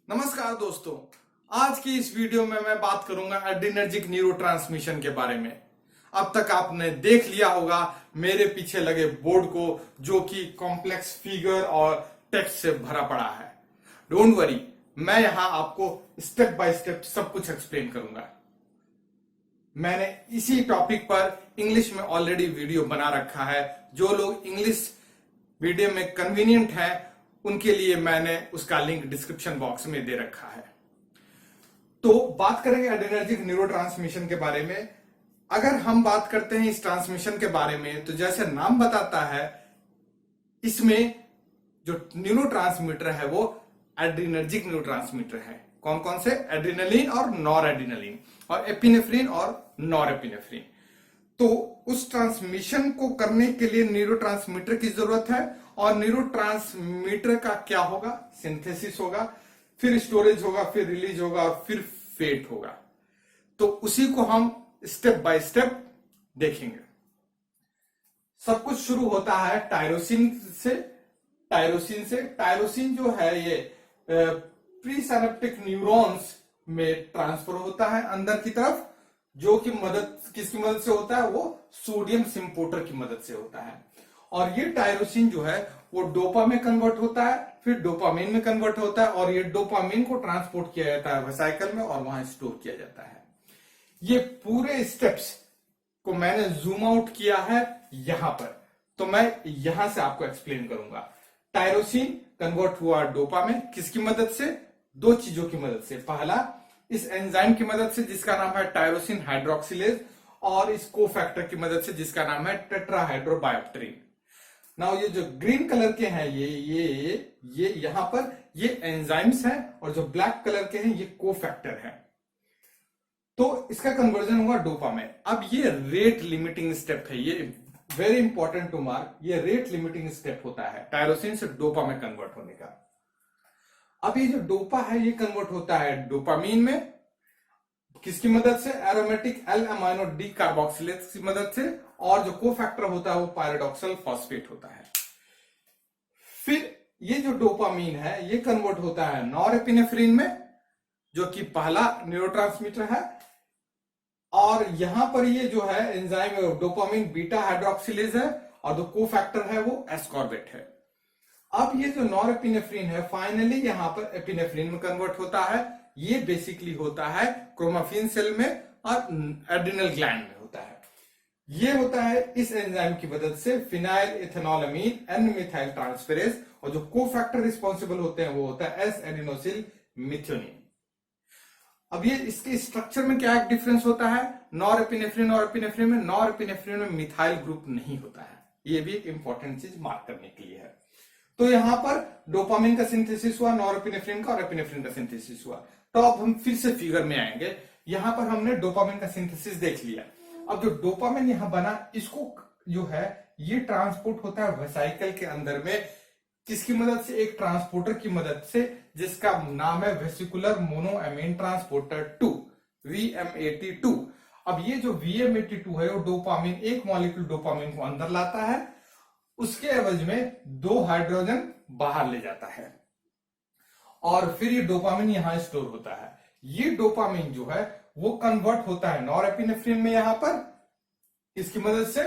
नमस्कार दोस्तों। आज की इस वीडियो में मैं बात करूंगा एड्रिनर्जिक न्यूरोट्रांसमिशन के बारे में। अब तक आपने देख लिया होगा मेरे पीछे लगे बोर्ड को, जो कि कॉम्प्लेक्स फिगर और टेक्स्ट से भरा पड़ा है। डोंट वरी, मैं यहां आपको स्टेप बाय स्टेप सब कुछ एक्सप्लेन करूंगा। मैंने इसी टॉपिक पर इंग्लिश में ऑलरेडी वीडियो बना रखा है। जो लोग इंग्लिश वीडियो में कन्वीनियंट है उनके लिए मैंने उसका लिंक डिस्क्रिप्शन बॉक्स में दे रखा है। तो बात करेंगे एड्रिनर्जिक न्यूरोट्रांसमिशन के बारे में। अगर हम बात करते हैं इस ट्रांसमिशन के बारे में, तो जैसे नाम बताता है, इसमें जो न्यूरोट्रांसमीटर है वो एड्रिनर्जिक न्यूरोट्रांसमीटर है। कौन कौन से? एड्रिनलिन और नॉर एड्रिनलिन, और एपिनेफ्रिन और नॉर एपिनेफ्रिन। तो उस ट्रांसमिशन को करने के लिए न्यूरोट्रांसमीटर की जरूरत है, और न्यूरोट्रांसमीटर का क्या होगा? सिंथेसिस होगा, फिर स्टोरेज होगा, फिर रिलीज होगा, और फिर फेट होगा। तो उसी को हम स्टेप बाय स्टेप देखेंगे। सब कुछ शुरू होता है टायरोसिन से। टायरोसिन जो है ये प्रीसाइनेप्टिक न्यूरॉन्स में ट्रांसफर होता है अंदर की तरफ, जो कि किसकी मदद से होता है? वो सोडियम सिम्पोर्टर की मदद से होता है। और ये टायरोसिन जो है वो डोपा में कन्वर्ट होता है, फिर डोपामिन में कन्वर्ट होता है, और ये डोपामिन को ट्रांसपोर्ट किया जाता है वेसाइकल में और वहां स्टोर किया जाता है। ये पूरे स्टेप्स को मैंने जूम आउट किया है यहां पर, तो मैं यहां से आपको एक्सप्लेन करूंगा। टायरोसिन कन्वर्ट हुआ डोपा में, किसकी मदद से? दो चीजों की मदद से। पहला, इस एंजाइम की मदद से जिसका नाम है टायरोसिन हाइड्रोक्सिलेज, और इस कोफैक्टर की मदद से जिसका नाम है टेट्राहाइड्रोबायोप्टेरिन। नाउ ये जो ग्रीन कलर के हैं ये यहां पर ये एंजाइम्स हैं, और जो ब्लैक कलर के हैं ये कोफैक्टर हैं। तो इसका कन्वर्जन हुआ डोपा में। अब ये रेट लिमिटिंग स्टेप है, ये वेरी इंपॉर्टेंट टू मार्क। ये रेट लिमिटिंग स्टेप होता है टायरोसिन से डोपा में कन्वर्ट होने का। अब ये जो डोपा है ये कन्वर्ट होता है डोपामीन में, किसकी मदद से? Aromatic L amino D carboxylase की मदद से, और जो कोफैक्टर होता है वो पायरोडॉक्सल फॉस्फेट होता है। फिर ये जो डोपामीन है ये कन्वर्ट होता है नॉरएपिनेफ्रिन में, जो कि पहला न्यूरोट्रांसमीटर है, और यहां पर ये जो है एंजाइम डोपामीन बीटा हाइड्रोक्सिलेज है, और जो कोफैक्टर है वो एस्कॉर्बेट है। अब ये जो नॉरएपिनेफ्रिन है फाइनली यहां पर एपिनेफ्रिन में कन्वर्ट होता है। ये बेसिकली होता है क्रोमाफिन सेल में और एड्रिनल ग्लैंड में होता है। ये होता है इस एंजाइम की मदद से फिनाइल इथेनॉलमीन एन मिथाइल ट्रांसफेरेज, और जो कोफैक्टर रिस्पॉन्सिबल होते हैं वो होता है एस एडिनोसिल मिथ्योनिन। अब ये इसके स्ट्रक्चर में क्या डिफरेंस होता है? नॉरएपिनेफ्रिन और एपिनेफ्रिन में, नॉरएपिनेफ्रिन में मिथाइल ग्रुप नहीं होता है। ये भी एक इंपॉर्टेंट चीज मार्क करने के लिए है। तो यहां पर डोपामिन का सिंथेसिस हुआ, नॉरएपिनेफ्रिन का और एपिनेफ्रिन का सिंथेसिस हुआ। तो अब हम फिर से फिगर में आएंगे। यहां पर हमने डोपामिन का सिंथेसिस देख लिया। अब जो डोपामिन यहां बना, इसको जो है ये ट्रांसपोर्ट होता है वेसाइकल के अंदर में, किसकी मदद से? एक ट्रांसपोर्टर की मदद से, जिसका नाम है वेसिकुलर मोनोएमीन ट्रांसपोर्टर 2, VMAT2। अब ये जो VMAT2 है वो डोपामिन, एक मॉलिक्यूल डोपामिन को अंदर लाता है, उसके एवज में 2 हाइड्रोजन बाहर ले जाता है, और फिर ये डोपामिन यहां स्टोर होता है। ये डोपामिन जो है वो कन्वर्ट होता है नॉरएपिनेफ्रिन में, यहां पर इसकी मदद से,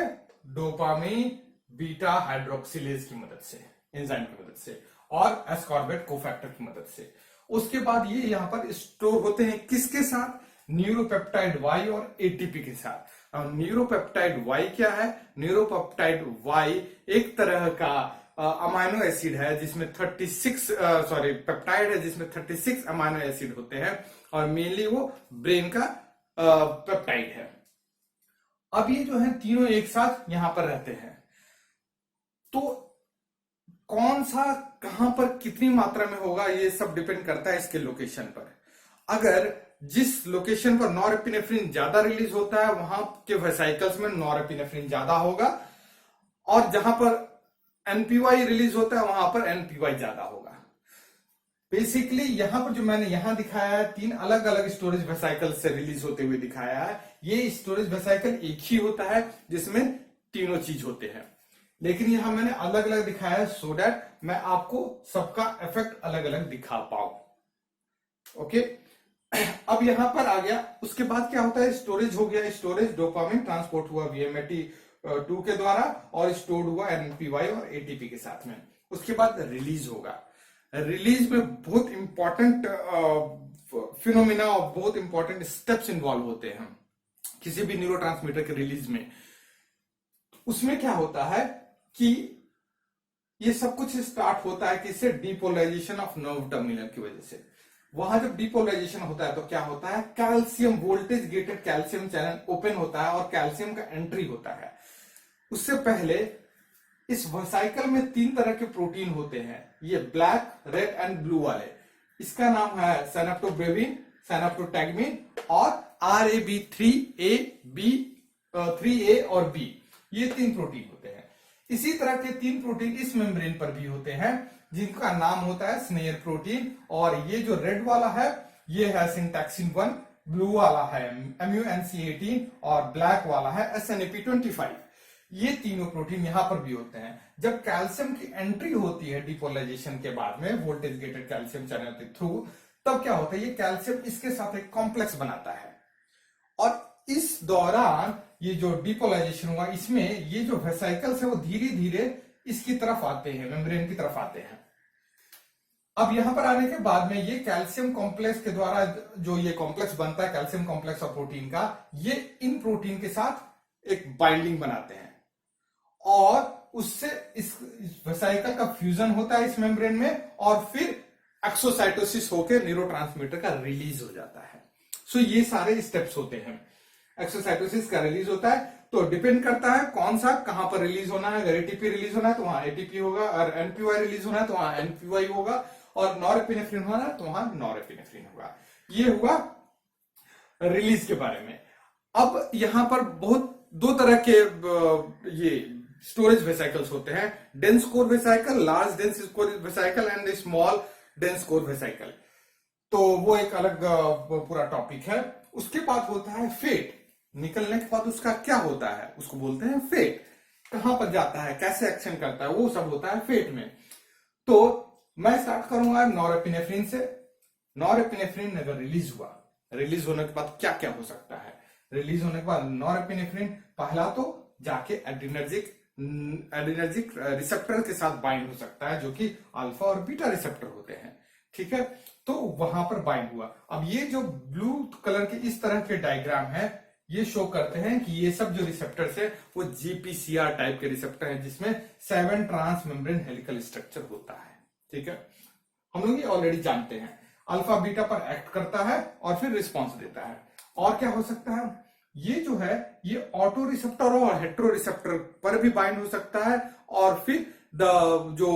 डोपामिन बीटा हाइड्रोक्सिलेज की मदद से, एंजाइम की मदद से, और एस्कॉर्बेट कोफैक्टर की मदद से। उसके बाद ये यहां पर स्टोर होते हैं किसके साथ? न्यूरोपेप्टाइड वाई और एटीपी के साथ। न्यूरोपेप्टाइड वाई क्या है? न्यूरोपेप्टाइड वाई एक तरह का अमाइनो एसिड है जिसमें 36 पेप्टाइड है जिसमें 36 अमाइनो एसिड होते हैं, और मेनली वो ब्रेन का पेप्टाइड है। अब ये जो है तीनों एक साथ यहां पर रहते हैं। तो कौन सा कहां पर कितनी मात्रा में होगा ये सब डिपेंड करता है इसके लोकेशन पर। अगर जिस लोकेशन पर नॉरएपिनेफ्रिन ज्यादा रिलीज होता है वहां के वेसाइकल्स में नॉरएपिनेफ्रिन ज्यादा होगा, और जहां पर एनपीवाई रिलीज होता है वहां पर एनपीवाई ज्यादा होगा। बेसिकली यहां पर जो मैंने यहां दिखाया है 3 अलग अलग स्टोरेज वेसाइकल से रिलीज होते हुए दिखाया है। ये स्टोरेज वेसाइकल एक ही होता है जिसमें तीनों चीज होते हैं, लेकिन यहां मैंने अलग अलग दिखाया है सो दैट मैं आपको सबका इफेक्ट अलग अलग दिखा पाऊं। ओके, अब यहां पर आ गया। उसके बाद क्या होता है, स्टोरेज हो गया। स्टोरेज, डोपामिन ट्रांसपोर्ट हुआ VMAT2 के द्वारा और स्टोर्ड हुआ NPY और ATP के साथ में। उसके बाद रिलीज होगा। रिलीज में बहुत इंपॉर्टेंट फिनोमिना और बहुत इंपॉर्टेंट स्टेप्स इन्वॉल्व होते हैं किसी भी न्यूरोट्रांसमीटर के रिलीज में। उसमें क्या होता है कि ये सब कुछ स्टार्ट होता है किससे, डीपोलराइजेशन ऑफ नर्व टर्मिनल की वजह से। वहां जब डीपोलराइजेशन होता है तो क्या होता है, calcium, voltage gated calcium channel open होता है और कैल्शियम का एंट्री होता है। उससे पहले इस वेसाइकल में 3 तरह के प्रोटीन होते हैं, ये ब्लैक, रेड एंड ब्लू वाले। इसका नाम है सिनेप्टोब्रेविन, सिनेप्टोटैगमिन और RAB3A और B। ये 3 प्रोटीन होते हैं। इसी तरह के 3 प्रोटीन इस मेम्ब्रेन पर भी होते हैं जिनका नाम होता है स्नेयर प्रोटीन। और ये जो रेड वाला है ये है सिंटैक्सिन 1, ब्लू वाला है MUNC18 और ब्लैक वाला है SNAP25। ये तीनों प्रोटीन यहां पर भी होते हैं। जब कैल्शियम की एंट्री होती है डिपोलराइजेशन के बाद में वोल्टेज गेटेड कैल्शियम चैनल के थ्रू, तब क्या होता है, ये कैल्शियम इसके साथ एक कॉम्प्लेक्स बनाता है और इस दौरान ये जो डिपोलराइजेशन हुआ इसमें ये जो वेसाइकल्स है वो धीरे धीरे इसकी तरफ आते हैं, मेम्ब्रेन की तरफ आते हैं। अब यहां पर आने के बाद में ये कैल्शियम कॉम्प्लेक्स के द्वारा जो ये कॉम्प्लेक्स बनता है कैल्शियम कॉम्प्लेक्स और प्रोटीन का, ये इन प्रोटीन के साथ एक बाइंडिंग बनाते हैं और उससे इस वेसाइकल का फ्यूजन होता है इस मेम्ब्रेन में और फिर एक्सोसाइटोसिस होकर न्यूरोट्रांसमीटर का रिलीज हो जाता है। सो ये सारे स्टेप्स होते हैं। एक्सोसाइटोसिस का रिलीज होता है तो डिपेंड करता है कौन सा कहां पर रिलीज होना है। अगर एटीपी रिलीज होना है तो वहां एटीपी होगा, और एनपीवाई रिलीज होना है तो वहां एनपीवाई होगा, और नॉरएपिनेफ्रिन होना है तो वहां नॉरएपिनेफ्रिन होगा। ये हुआ रिलीज के बारे में। अब यहां पर बहुत 2 तरह के ये स्टोरेज वेसाइकल्स होते हैं, dense core vesicle, large dense core vesicle and small dense core vesicle. तो वो एक अलग पूरा टॉपिक है। उसके बाद होता है फेट। निकलने के बाद उसका क्या होता है, उसको बोलते हैं फेट। कहां पर जाता है, कैसे एक्शन करता है, वो सब होता है फेट में। तो मैं स्टार्ट करूंगा नॉरएपिनेफ्रिन से। नॉरएपिनेफ्रिन अगर रिलीज हुआ, रिलीज होने के बाद क्या क्या हो सकता है। रिलीज होने के बाद नॉरएपिनेफ्रिन पहला तो जाके एड्रिनर्जिक रिसेप्टर के साथ बाइंड हो सकता है जो कि अल्फा और बीटा रिसेप्टर होते हैं, ठीक है। तो वहां पर बाइंड हुआ। अब ये जो ब्लू कलर के इस तरह के डायग्राम है ये शो करते हैं कि ये सब जो रिसेप्टर्स है वो GPCR टाइप के रिसेप्टर हैं जिसमें 7 ट्रांस मेम्ब्रेन हेलिकल स्ट्रक्चर होता है, ठीक है। हम लोग ये ऑलरेडी जानते हैं। अल्फा बीटा पर एक्ट करता है और फिर रिस्पॉन्स देता है। और क्या हो सकता है, ये जो है ये ऑटो रिसेप्टर और हेट्रो रिसेप्टर पर भी बाइंड हो सकता है और फिर जो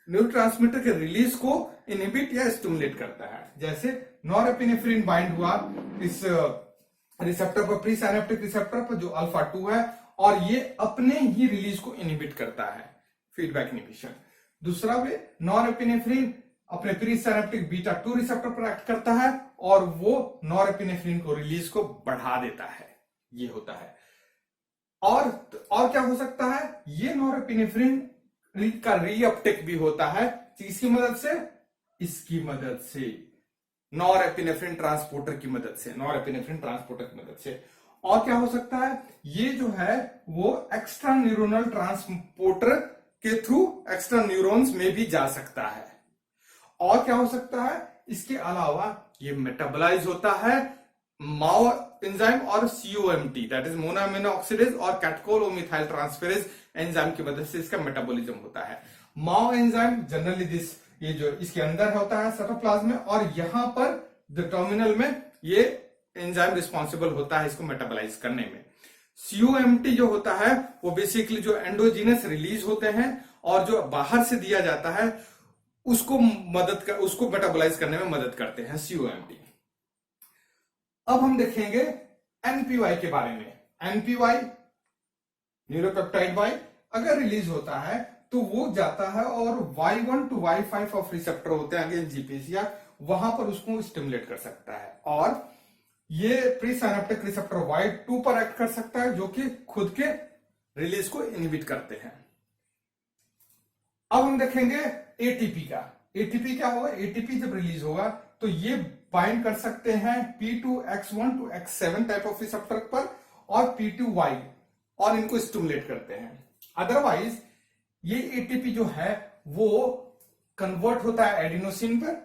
न्यूरोट्रांसमीटर के रिलीज को इनहिबिट या स्टिमुलेट करता है। जैसे नॉरएपिनेफ्रिन बाइंड हुआ इस रिसेप्टर पर, प्री साइनेप्टिक रिसेप्टर पर जो अल्फा 2 है, और ये अपने ही रिलीज को इनहिबिट करता है, फीडबैक इनहिबिशन। दूसरा वे नॉरएपिनेफ्रिन अपने प्री साइनेप्टिक बीटा 2 रिसेप्टर पर एक्ट करता है और वो नॉरएपिनेफ्रिन को रिलीज को बढ़ा देता है, ये होता है। और क्या हो सकता है, ये नॉरएपिनेफ्रिन का रीअपटेक भी होता है किसकी मदद से, इसकी मदद से, नॉरएपिनेफ्रिन ट्रांसपोर्टर की मदद से, नॉरएपिनेफ्रिन ट्रांसपोर्टर की मदद से। और क्या हो सकता है, ये जो है वो एक्स्ट्रा न्यूरोनल ट्रांसपोर्टर के थ्रू एक्स्ट्रा न्यूरॉन्स में भी जा सकता है। और क्या हो सकता है, इसके अलावा ये मेटाबोलाइज होता है माओ एंजाइम और COMT दैट इज मोनोअमीनो ऑक्सीडेज और कैटकोलोमिथाइल ट्रांसफेरेज एंजाइम की मदद से इसका मेटाबॉलिज्म होता है। माओ एंजाइम जनरली दिस ये जो इसके अंदर होता है साइटोप्लाज्म में, और यहां पर द टर्मिनल में ये एंजाइम रिस्पॉन्सिबल होता है इसको मेटाबोलाइज करने में। COMT जो होता है वो बेसिकली जो एंडोजीनस रिलीज होते हैं और जो बाहर से दिया जाता है उसको मेटाबोलाइज करने में मदद करते हैं COMT। अब हम देखेंगे NPY के बारे में। NPY न्यूरोपेप्टाइड Y अगर रिलीज होता है तो वो जाता है और Y1 to Y5 of receptor होते हैं अगेन GPCR, वहां पर उसको स्टिमुलेट कर सकता है। और ये प्री साइनेप्टिक रिसेप्टर Y2 पर एक्ट कर सकता है जो कि खुद के रिलीज को इनहिबिट करते हैं। अब हम देखेंगे ATP का। एटीपी क्या होगा, एटीपी जब रिलीज होगा तो ये बाइंड कर सकते हैं P2X1 to X7 type of receptor पर और P2Y, और इनको स्टिमुलेट करते हैं। अदरवाइज ये एटीपी जो है वो कन्वर्ट होता है एडिनोसिन पर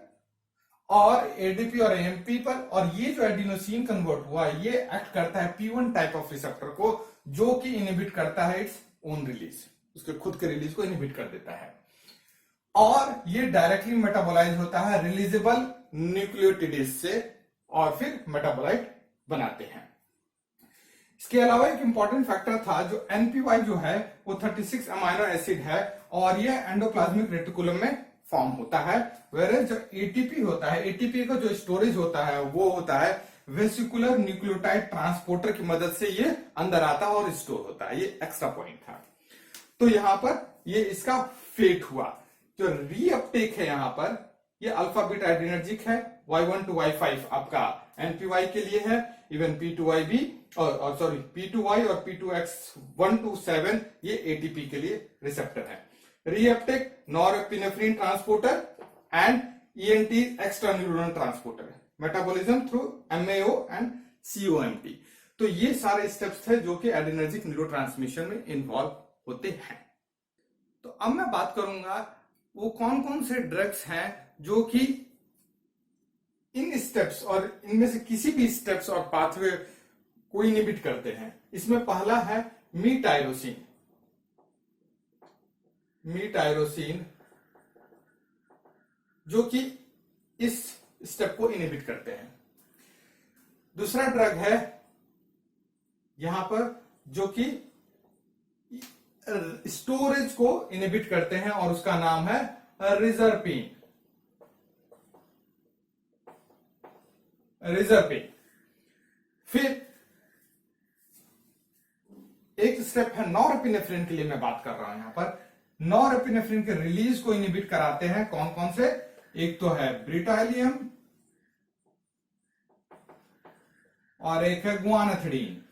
और एडीपी और एएमपी पर, और ये जो एडिनोसिन कन्वर्ट हुआ ये एक्ट करता है P1 टाइप ऑफ रिसेप्टर को, जो कि इनहिबिट करता है इट्स ओन रिलीज, उसके खुद के रिलीज को इनहिबिट कर देता है, और ये डायरेक्टली मेटाबोलाइज होता है रिलीजेबल न्यूक्लियोटिडेज से और फिर मेटाबोलाइट बनाते हैं। इसके अलावा एक इंपॉर्टेंट फैक्टर था जो एनपीवाई जो है वो 36 अमाइनो एसिड है और ये एंडोप्लाज्मिक रेटिकुलम में फॉर्म होता है, वेरेज जो एटीपी होता है, एटीपी का जो स्टोरेज होता है वो होता है वेसिकुलर न्यूक्लियोटाइड ट्रांसपोर्टर की मदद से ये अंदर आता है और स्टोर होता है। ये एक्स्ट्रा पॉइंट था। तो यहां पर ये इसका फेट हुआ। जो रीअपटेक है यहां पर ये अल्फा बीटा एड्रेनर्जिक है, Y1 to Y5 आपका एनपीवाई के लिए है, इवन P2Y भी और सॉरी P2Y और P2X1 to 7 ये एटीपी के लिए रिसेप्टर है। Reuptake norepinephrine transporter and ENT extra neuronal transporter, metabolism through MAO and COMT। तो ये सारे स्टेप्स थे जो कि एड्रेनर्जिक न्यूरोट्रांसमिशन में इन्वॉल्व होते हैं। तो अब मैं बात करूंगा वो कौन कौन से ड्रग्स हैं जो कि इन स्टेप्स और इनमें से किसी भी स्टेप्स और पाथवे को इनहिबिट करते हैं। इसमें पहला है मीटायरोसिन। मीटायरोसिन जो कि इस स्टेप को इनहिबिट करते हैं। दूसरा ड्रग है यहां पर जो कि स्टोरेज को इनहिबिट करते हैं और उसका नाम है रिजर्पिन। फिर एक स्टेप है नॉरएपिनेफ्रिन के लिए मैं बात कर रहा हूं यहां पर। नॉरएपिनेफ्रिन के रिलीज को इनहिबिट कराते हैं कौन कौन से, एक तो है ब्रिटालियम और एक है गुआनाथिडीन।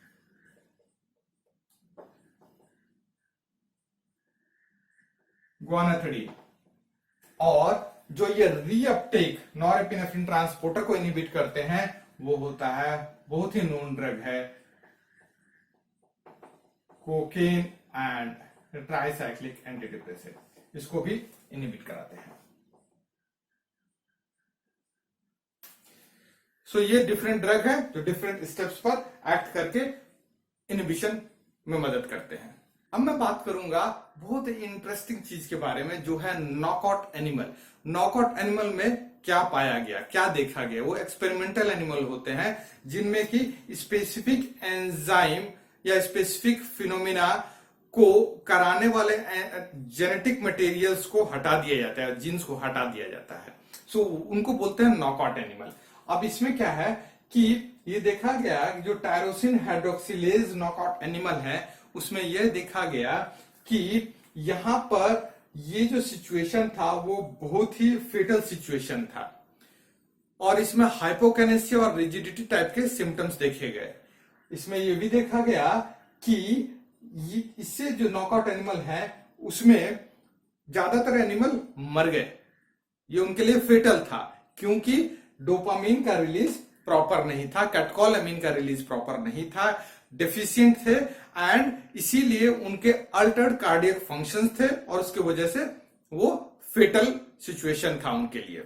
और जो ये रीअपटेक नॉरएपिनेफ्रिन ट्रांसपोर्टर को इनहिबिट करते हैं वो होता है बहुत ही नोन ड्रग है कोकेन एंड ट्राइसाइक्लिक एंटीडिप्रेसेंट, इसको भी इनहिबिट कराते हैं। सो ये डिफरेंट ड्रग है जो डिफरेंट स्टेप्स पर एक्ट करके इनहिबिशन में मदद करते हैं। अब मैं बात करूंगा बहुत ही इंटरेस्टिंग चीज के बारे में जो है नॉकआउट एनिमल। नॉकआउट एनिमल में क्या पाया गया, क्या देखा गया। वो एक्सपेरिमेंटल एनिमल होते हैं जिनमें कि स्पेसिफिक एंजाइम या स्पेसिफिक फिनोमिना को कराने वाले जेनेटिक मटेरियल्स को हटा दिया जाता है, जीन्स को हटा दिया जाता है। सो उनको बोलते हैं नॉकआउट एनिमल। अब इसमें क्या है कि ये देखा गया कि जो टायरोसिन हाइड्रोक्सिलेज नॉकआउट एनिमल है उसमें यह देखा गया कि यहां पर ये जो सिचुएशन था वो बहुत ही फेटल सिचुएशन था और इसमें हाइपोकाइनेसिया और रिजिडिटी टाइप के सिम्टम्स देखे गए। इसमें यह भी देखा गया कि इससे जो नॉकआउट एनिमल है उसमें ज्यादातर एनिमल मर गए। ये उनके लिए फेटल था क्योंकि डोपामीन का रिलीज प्रॉपर नहीं था, कैटकोलामीन का रिलीज प्रॉपर नहीं था, डेफिशिएंट थे एंड इसीलिए उनके अल्टर्ड कार्डियक फंक्शंस थे और उसकी वजह से वो फेटल सिचुएशन था उनके लिए।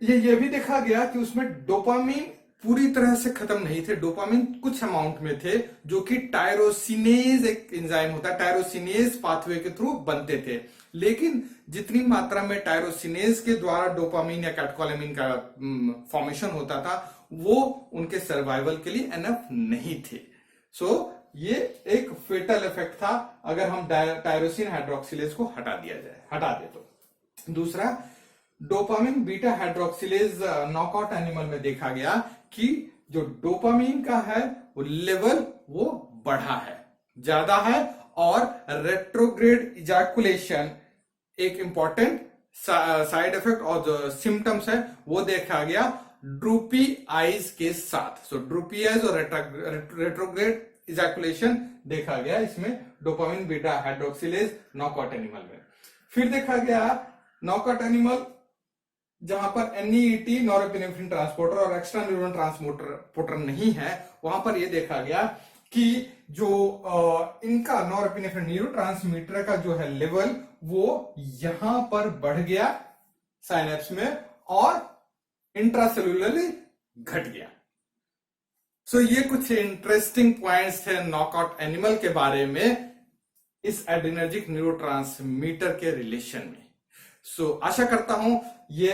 ये भी देखा गया कि उसमें डोपामीन पूरी तरह से खत्म नहीं थे, डोपामीन कुछ अमाउंट में थे जो कि टायरोसिनेज एक एंजाइम होता है, टायरोसिनेज पाथवे के थ्रू बनते थे, लेकिन जितनी मात्रा में टायरोसिनेज के द्वारा डोपामीन या कैटकोलामीन का फॉर्मेशन होता था वो उनके सर्वाइवल के लिए एनफ नहीं थे। सो ये एक फेटल इफेक्ट था अगर हम टायरोसिन हाइड्रोक्सिलेज को हटा दे तो। दूसरा, dopamine beta hydroxylase knockout animal में देखा गया कि जो डोपामिन का है वो लेवल वो बढ़ा है, ज्यादा है और रेट्रोग्रेड इजैकुलेशन एक इंपॉर्टेंट साइड इफेक्ट और जो सिम्टम्स है वो देखा गया ड्रूपी आईज के साथ। सो ड्रूपी आईज और रेट्रोग्रेड इजैकुलेशन देखा गया इसमें dopamine beta hydroxylase knockout animal में। फिर देखा गया नॉकआउट एनिमल जहां पर एनईटी नॉरएपिनेफ्रिन ट्रांसपोर्टर और एक्स्ट्रा न्यूरॉन ट्रांसपोर्टर नहीं है, वहां पर यह देखा गया कि जो इनका नॉरएपिनेफ्रिन न्यूरोट्रांसमीटर का जो है लेवल वो यहां पर बढ़ गया साइनेप्स में और इंट्रासेलुलरली घट गया। सो ये कुछ इंटरेस्टिंग पॉइंट्स थे नॉकआउट एनिमल के बारे में इस एड्रेनर्जिक न्यूरोट्रांसमीटर के रिलेशन में। सो आशा करता हूं ये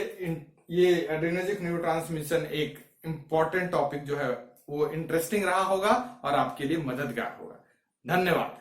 एड्रेनर्जिक न्यूरोट्रांसमिशन एक इंपॉर्टेंट टॉपिक जो है वो इंटरेस्टिंग रहा होगा और आपके लिए मददगार होगा। धन्यवाद।